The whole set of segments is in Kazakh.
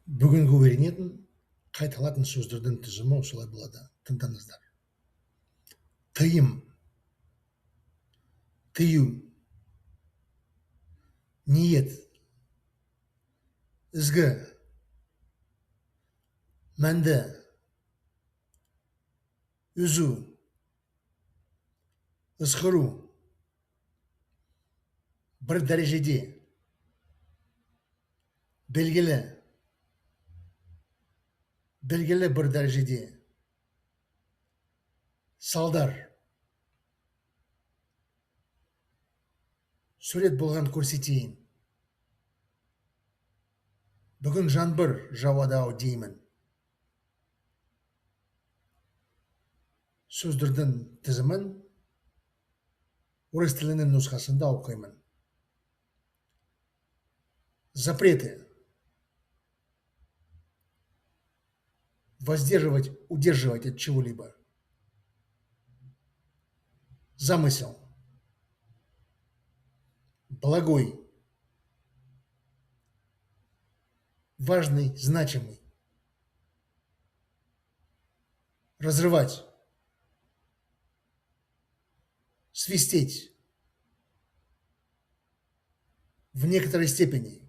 Бүгінгі үйренетін қайталатын сөздердің тізімі осылай болады. Тыңдаңыздар. Тыйым, тыю, ниет, ізгі, мәнді, үзу, ысқыру, бір дәрежеде, белгілі, белгілі бір дәрежеде, салдар, сурет болған көрсетейін. Бүгін жаңбыр жауады-ау деймін. Сөздердің тізімін орыс тілінің нұсқасында оқимын. Запреты. Воздерживать, удерживать от чего-либо. Замысел. Благой. Важный, значимый. Разрывать. Свистеть. В некоторой степени.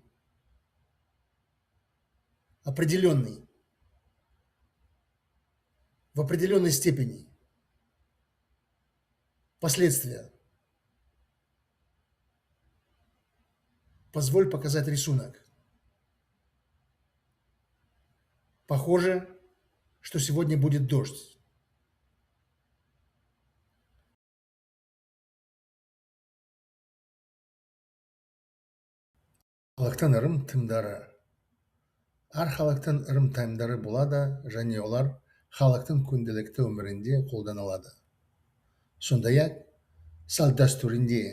Определенный. В определенной степени. Последствия. Позволь показать рисунок. Похоже, что сегодня будет дождь. Халықтың ырым тымдары. Әр халықтың ырым таймдары болады, және олар халықтың күнделікті өмірінде қолданылады. Сондай-ақ, салт дәстүрінде,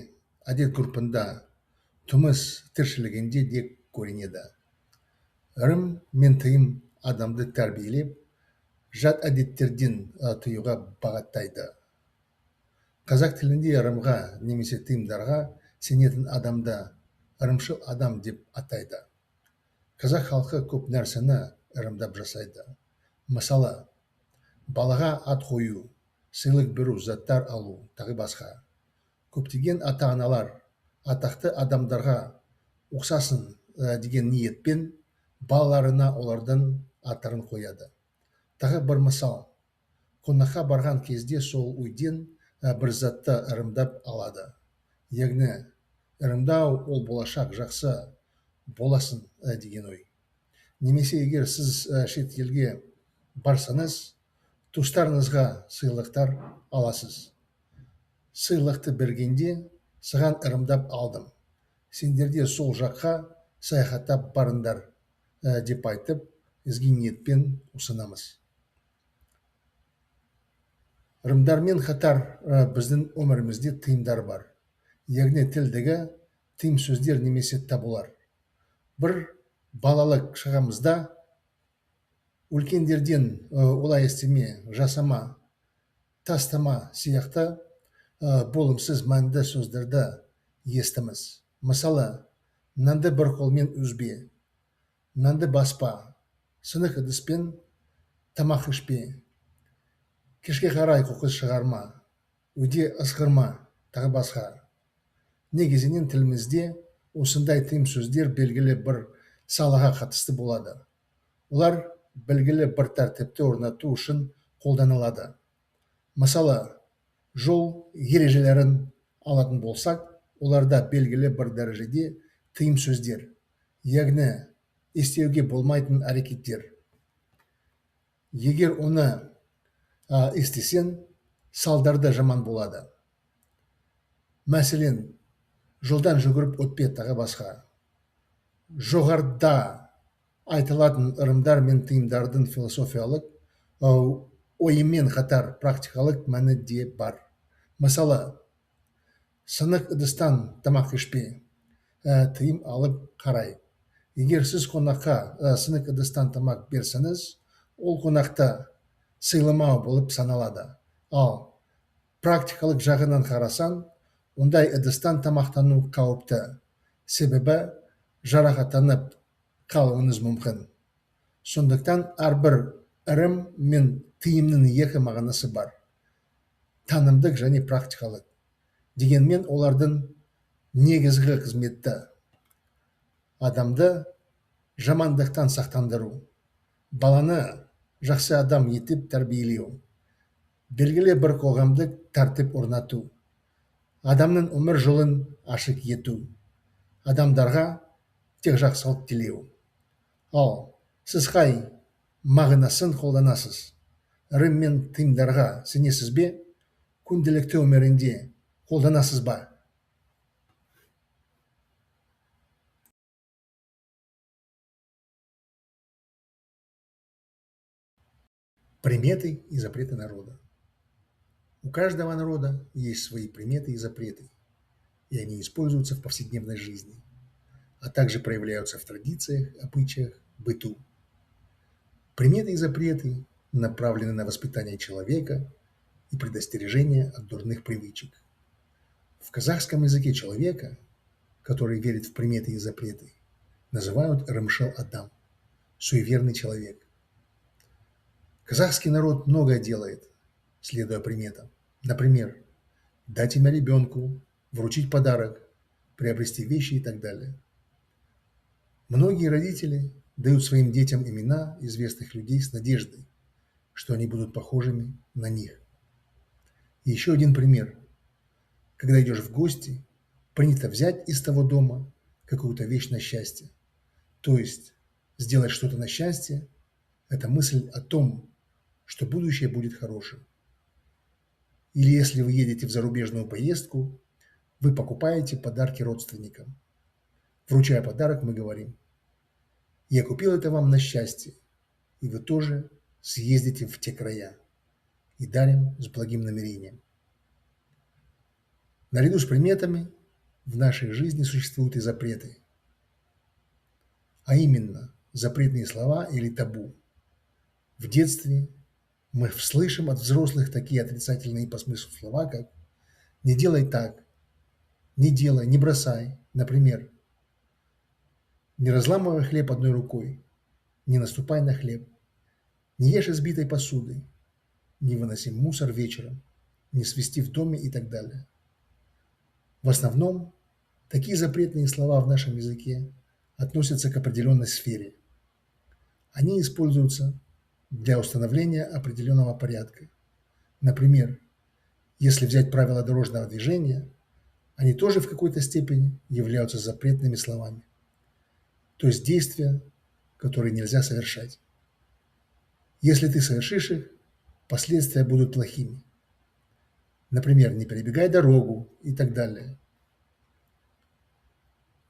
әдет-ғұрпында, тұрмыс тіршілігінде де көрінеді. Ырым мен тыйым адамды тәрбиелеп, жат әдеттерден тыюға бағыттайды. Қазақ тілінде ырымға немесе тыйымдарға сенетін адамды ырымшыл адам деп атайды. Қазақ халқы көп нәрсені ырымдап жасайды. Мысалы, балаға ат қою, сыйлық беру, заттар алу, тағы басқа. Көптеген ата-аналар атақты адамдарға ұқсасын деген ниетпен балаларына олардың аттарын қояды. Тағы бір мысал, қонаққа барған кезде сол үйден бір затты ырымдап алады. Яғни, ырымдау ол болашақ жақсы боласын деген ой. Немесе егер сіз шет елге барсаңыз, туыстарыңызға сыйлықтар аласыз. Сыйлықты бергенде саған ырымдап алдым. Сендерде сол жаққа саяхаттап барыңдар деп айтып, ізгі ниетпен ұсынамыз. Ырымдармен қатар біздің өмірімізде тыйымдар бар. Яғни тілдегі тыйым сөздер немесе табулар. Бір балалық шағымызда үлкендерден олай істеме, жасама, тастама сияқты болымсыз мәнді сөздерді естіміз. Мысалы, нанды бір қолмен үзбе, нанды баспа, сынық ыдыспен тамақ ішпе, кешке қарай қоқыс шығарма, үйде ысқырма, тағы басқа. Негізінен тілімізде осындай тыйым сөздер белгілі бір салаға қатысты болады. Олар белгілі бір тәртіпті орнату үшін қолданылады. Мысалы, жол ережелерін алатын болсақ, оларда белгілі бір дәрежеде тыйым сөздер, яғни істеуге болмайтын әрекеттер. Егер оны істесең, салдары жаман болады. Мәселен, жолдан жүгіріп өтпе, тағы басқа. Жоғарыда айтылатын ырымдар мен тыйымдардың философиялық ойымен қатар практикалық мәні де бар. Мысалы, сынық ыдыстан тамақ ішпе, тыйым алып қарай. Егер сіз қонаққа сынық ыдыстан тамақ берсеңіз, ол қонақты сыйламау болып саналады. Ал практикалық жағынан қарасаң, ондай ыдыстан тамақтану қауіпті, себебі жарақаттанып қалуыңыз мүмкін. Сондықтан әрбір ырым мен тыйымның екі мағынасы бар: танымдық және практикалық. Дегенмен олардың негізгі қызметі адамды жамандықтан сақтандыру, баланы жақсы адам етіп тәрбиелеу, белгілі бір қоғамдық тәртіп орнату, адамның өмір жолын ашық ету, адамдарға тек жақсылық тілеу. Ал сіз қай мағынасын қолданасыз? Ырым мен тыйымдарға сенесіз бе? Күнделікті өмірінде қолданасыз ба? Приметы и запреты народа. У каждого народа есть свои приметы и запреты, и они используются в повседневной жизни, а также проявляются в традициях, обычаях, быту. Приметы и запреты направлены на воспитание человека и предостережение от дурных привычек. В казахском языке человека, который верит в приметы и запреты, называют Рымшел Адам, суеверный человек. Казахский народ многое делает, следуя приметам. Например, дать имя ребенку, вручить подарок, приобрести вещи и так далее. Многие родители дают своим детям имена известных людей с надеждой, что они будут похожими на них. И еще один пример. Когда идешь в гости, принято взять из того дома какую-то вещь на счастье. То есть сделать что-то на счастье – это мысль о том, что будущее будет хорошим. Или если вы едете в зарубежную поездку, вы покупаете подарки родственникам. Вручая подарок, мы говорим: «Я купил это вам на счастье, и вы тоже съездите в те края», и дарим с благим намерением. Наряду с приметами в нашей жизни существуют и запреты, а именно запретные слова или табу. В детстве мы слышим от взрослых такие отрицательные по смыслу слова, как «не делай так», «не делай», «не бросай». Например, «не разламывай хлеб одной рукой», «не наступай на хлеб», «не ешь из битой посуды», «не выноси мусор вечером», «не свисти в доме» и так далее. В основном такие запретные слова в нашем языке относятся к определенной сфере. Они используются для установления определенного порядка. Например, если взять правила дорожного движения, они тоже в какой-то степени являются запретными словами, то есть действия, которые нельзя совершать. Если ты совершишь их, последствия будут плохими. Например, не перебегай дорогу и так далее.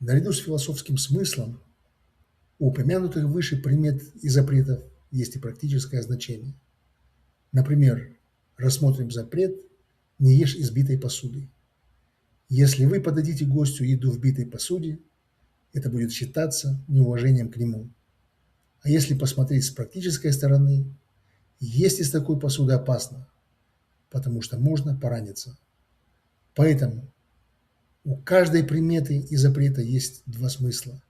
Наряду с философским смыслом у упомянутых выше примет и запретов есть и практическое значение. Например, рассмотрим запрет «не ешь из битой посуды». Если вы подадите гостю еду в битой посуде, это будет считаться неуважением к нему. А если посмотреть с практической стороны, есть из такой посуды опасно, потому что можно пораниться. Поэтому у каждой приметы и запрета есть два смысла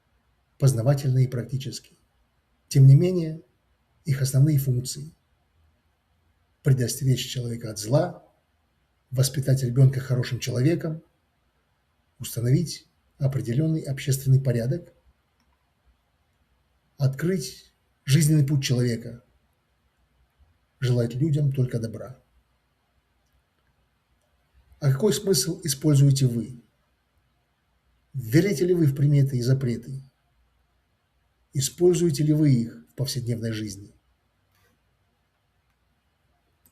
– познавательный и практический. Тем не менее, их основные функции – предостеречь человека от зла, воспитать ребенка хорошим человеком, установить определенный общественный порядок, открыть жизненный путь человека, желать людям только добра. А какой смысл используете вы? Верите ли вы в приметы и запреты? Используете ли вы их в повседневной жизни?